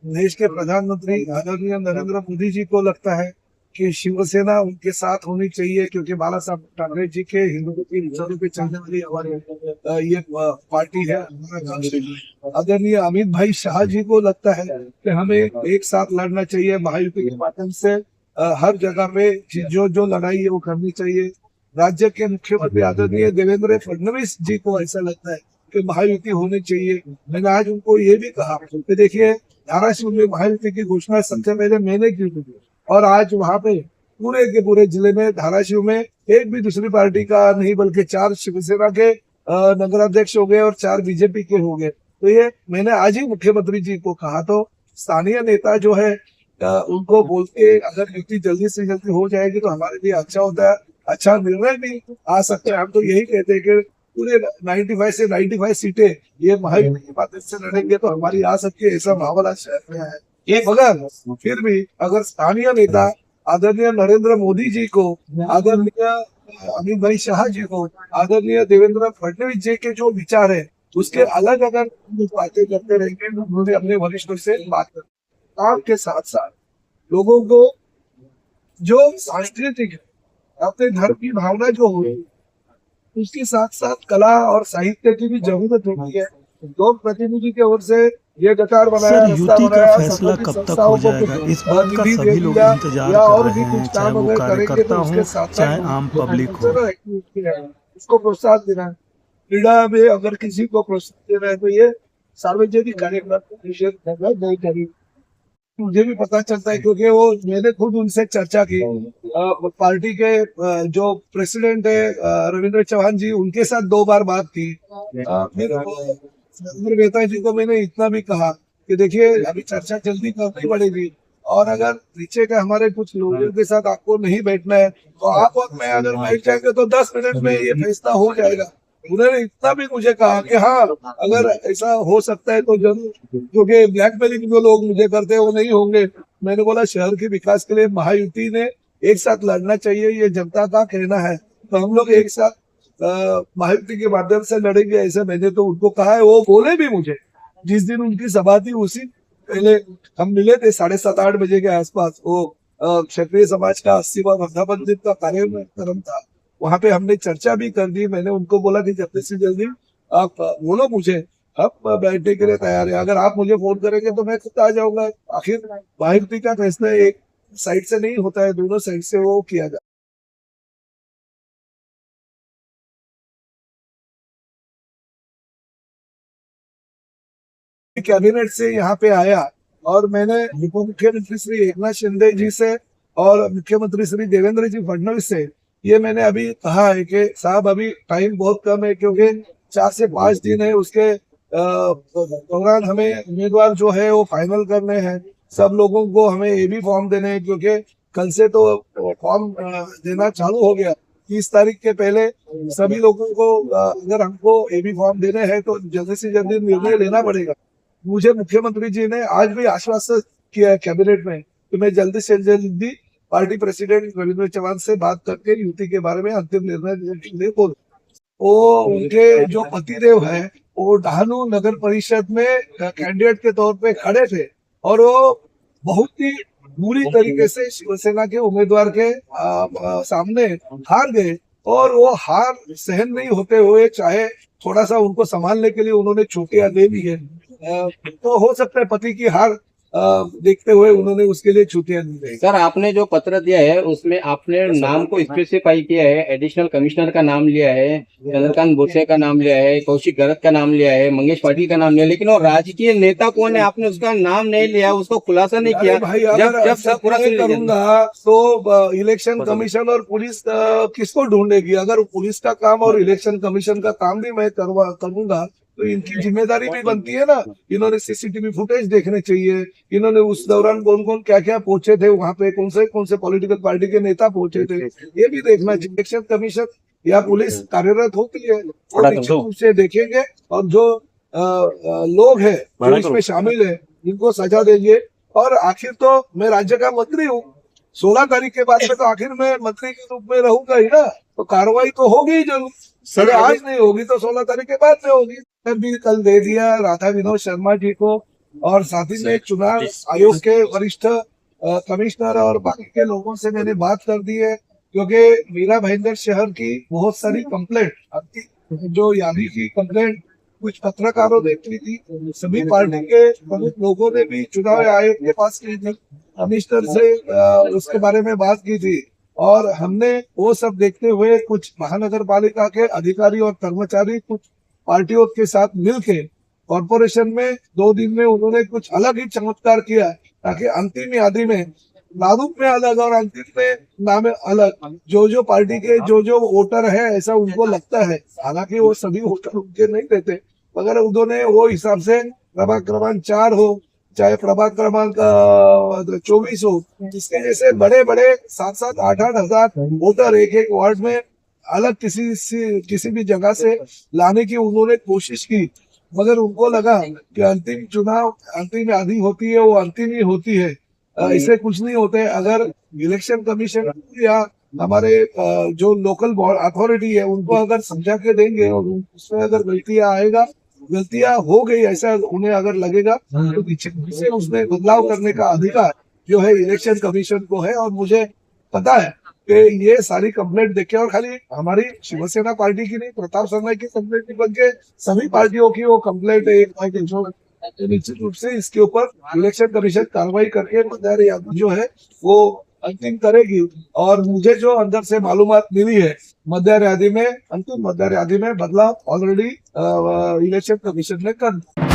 देश के प्रधानमंत्री आदरणीय नरेंद्र मोदी जी को लगता है कि शिवसेना उनके साथ होनी चाहिए, क्योंकि बाला साहब ठाकरे जी के हिंदुत्व की विचारों पे चलने वाली हमारी ये पार्टी है, हमारा कांग्रेस। आदरणीय अमित भाई शाह जी को लगता है कि हमें एक साथ लड़ना चाहिए, महायुति के माध्यम से हर जगह पे जो जो लड़ाई है वो करनी चाहिए। राज्य के मुख्यमंत्री आदरणीय देवेंद्र फडणवीस जी को ऐसा लगता है कि महायुति होनी चाहिए। मैंने आज उनको ये भी कहा कि देखिए, धाराशिव में महायुति की घोषणा सबसे पहले मैंने की थी, और आज वहां पे पूरे के पूरे जिले में धाराशिव में एक भी दूसरी पार्टी का नहीं, बल्कि 4 शिवसेना के नगराध्यक्ष हो गए और 4 बीजेपी के हो गए। तो ये मैंने आज ही मुख्यमंत्री जी को कहा। तो स्थानीय नेता जो है उनको बोल के अगर युति जल्दी से जल्दी हो जाएगी तो हमारे लिए अच्छा होता है, अच्छा निर्णय भी आ सकता है। हम तो यही कहते हैं कि पूरे 95 से 95 सीटें ये महायुति की माध्यम से लड़ेंगे तो हमारी आ सकती है, ऐसा मामला शहर में है। मगर फिर भी अगर स्थानीय नेता आदरणीय नरेंद्र मोदी जी को, आदरणीय अमित भाई शाह जी को, आदरणीय देवेंद्र फडणवीस जी के जो विचार है उसके अलग अगर बातें करते रहेंगे, उन्होंने अपने वरिष्ठों से बात कर, काम के साथ साथ लोगों को जो सांस्कृतिक है, अपने धर्म की भावना जो हो, उसके साथ साथ कला और साहित्य की भी जरूरत होती है। लोक प्रतिनिधि के ओर से ये गटार बनाया, सर, युति का फैसला कब तक हो जाएगा, इस बात का सभी लोग इंतजार कर रहे हैं, चाहे वो कार्यकर्ता हो चाहे आम पब्लिक हो। उसको प्रोत्साहन देना, क्रीड़ा में अगर किसी को प्रोत्साहन देना है तो ये सार्वजनिक कार्यक्रम नहीं करी। मुझे भी पता चलता है क्योंकि वो मैंने खुद उनसे चर्चा की। पार्टी के जो प्रेसिडेंट है रविंद्र चौहान जी, उनके साथ 2 बार बात की। फिर मेहता जी को मैंने इतना भी कहा कि देखिए, अभी चर्चा जल्दी करनी पड़ेगी, और अगर नीचे के हमारे कुछ लोगों के साथ आपको नहीं बैठना है तो आप और मैं अगर बैठ जाएंगे तो 10 मिनट में ये फैसला हो जाएगा। उन्होंने इतना भी मुझे कहा कि हाँ, अगर ऐसा हो सकता है तो जरूर, क्योंकि ब्लैकमेलिंग जो लोग मुझे करते हैं वो नहीं होंगे। मैंने बोला शहर के विकास के लिए महायुति ने एक साथ लड़ना चाहिए, ये जनता का कहना है, तो हम लोग एक साथ महायुति के माध्यम से लड़ेंगे, ऐसा मैंने तो उनको कहा है। वो बोले भी मुझे, जिस दिन उनकी सभा थी उसी पहले हम मिले थे 7:30-8 बजे के आसपास। वो क्षत्रिय समाज का 80वां वर्धापन दिन का कार्यक्रम था, वहां पे हमने चर्चा भी कर दी। मैंने उनको बोला कि जल्दी से जल्दी आप बोलो मुझे, हम बैठने के लिए तैयार है, अगर आप मुझे फोन करेंगे तो मैं खुद आ जाऊंगा। आखिर महायुति का फैसला एक साइड से नहीं होता है, दोनों साइड से वो किया जाता है। कैबिनेट से यहाँ पे आया और मैंने उप मुख्यमंत्री श्री एकनाथ शिंदे जी से और मुख्यमंत्री श्री देवेंद्र जी फडणवीस से ये मैंने अभी कहा है कि साहब अभी टाइम बहुत कम है, क्योंकि 4 से 5 दिन है, उसके दौरान हमें उम्मीदवार जो है वो फाइनल करने हैं। सब लोगों को हमें ये भी फॉर्म देने हैं, क्योंकि कल से तो फॉर्म देना चालू हो गया। 30 तारीख के पहले सभी लोगों को अगर हमको ए बी फॉर्म देने हैं तो जल्दी से जल्दी निर्णय लेना पड़ेगा। मुझे मुख्यमंत्री जी ने आज भी आश्वासन किया है कैबिनेट में कि मैं जल्दी से जल्दी पार्टी प्रेसिडेंट रविंद्र चौहान से बात करके युति के बारे में अंतिम निर्णय बोल। वो उनके जो पतिदेव है वो डहाणू नगर परिषद में कैंडिडेट के तौर पे खड़े थे, और वो बहुत ही बुरी तरीके से शिवसेना के उम्मीदवार के सामने हार गए, और वो हार सहन नहीं होते हुए चाहे थोड़ा सा उनको संभालने के लिए उन्होंने चोटियां दे दी है। तो हो सकता है पति की हार देखते हुए उन्होंने उसके लिए छुट्टियां दी है। सर, आपने जो पत्र दिया है उसमें आपने नाम को स्पेसिफाई किया है, एडिशनल कमिश्नर का नाम लिया है, चंद्रकांत बोसे का नाम लिया है, कौशिक गरत का नाम लिया है, मंगेश पाटिल का नाम लिया, लेकिन वो राजकीय नेता कौन है आपने उसका नाम नहीं लिया, उसको खुलासा नहीं किया। भाई जब सब पूरा करूंगा तो इलेक्शन कमीशन और पुलिस किसको ढूंढेगी? अगर पुलिस का काम और इलेक्शन कमीशन का काम भी मैं करूंगा तो इनकी जिम्मेदारी भी बनती है ना। इन्होंने सीसीटीवी फुटेज देखने चाहिए, इन्होंने उस दौरान कौन कौन क्या क्या पहुंचे थे वहां पे, कौन से पॉलिटिकल पार्टी के नेता पहुंचे थे, ये भी देखना चाहिए। इलेक्शन कमीशन या पुलिस कार्यरत होती है, और निश्चित रूप से देखेंगे, और जो लोग हैं जो इसमें शामिल है इनको सजा देंगे। और आखिर तो मैं राज्य का मंत्री हूँ, 16 तारीख के बाद में तो आखिर मैं मंत्री के रूप में रहूंगा ही ना, तो कार्रवाई तो होगी ही जरूर। सर आज नहीं होगी तो 16 तारीख के बाद में होगी। भी कल दे दिया राधा विनोद शर्मा जी को और साथ ही में चुनाव आयोग के वरिष्ठ कमिश्नर और बाकी के लोगों से मैंने बात कर दी है, क्योंकि मीरा भाईंदर शहर की बहुत सारी कंप्लेंट, जो यानी की कंप्लेंट कुछ पत्रकारों ने की थी, सभी पार्टी के प्रमुख लोगों ने भी चुनाव आयोग के पास की थी, कमिश्नर से उसके बारे में बात की थी, और हमने वो सब देखते हुए कुछ महानगर पालिका के अधिकारी और कर्मचारी कुछ पार्टियों के साथ मिलके कॉर्पोरेशन में 2 दिन में उन्होंने कुछ अलग ही चमत्कार किया, ताकि अंतिम यादी में प्रारूप में अलग और अंतिम में नाम अलग, जो पार्टी के जो वोटर है ऐसा उनको लगता है, हालांकि वो सभी वोटर उनके नहीं देते, मगर उन्होंने वो हिसाब से प्रभाग क्रमांक 4 हो चाहे प्रभाग क्रमांक 24 हो, जिसके जैसे बड़े बड़े 7-7, 8-8 हजार वोटर एक वार्ड में अलग किसी भी जगह से लाने की उन्होंने कोशिश की, मगर उनको लगा कि अंतिम चुनाव अंतिम यादी होती है, वो अंतिम ही होती है, इससे कुछ नहीं होते। अगर इलेक्शन कमीशन या हमारे जो लोकल अथॉरिटी है उनको अगर समझा के देंगे और उसमें अगर गलतियां हो गई ऐसा उन्हें अगर लगेगा तो निश्चित रूप से उसमें बदलाव करने का अधिकार जो है इलेक्शन कमीशन को है। और मुझे पता है कि ये सारी कंप्लेंट देखे, और खाली हमारी शिवसेना पार्टी की नहीं, प्रताप सरनाई की कंप्लेंट नहीं, बल्कि सभी पार्टियों की वो कंप्लेंट है। निश्चित रूप से इसके ऊपर इलेक्शन कमीशन कार्रवाई करके मतदार यादी जो है वो अंतिम करेगी। और मुझे जो अंदर से मालूमात मिली है, अंतिम मतदार यादी में बदलाव ऑलरेडी इलेक्शन कमीशन ने कर दिया।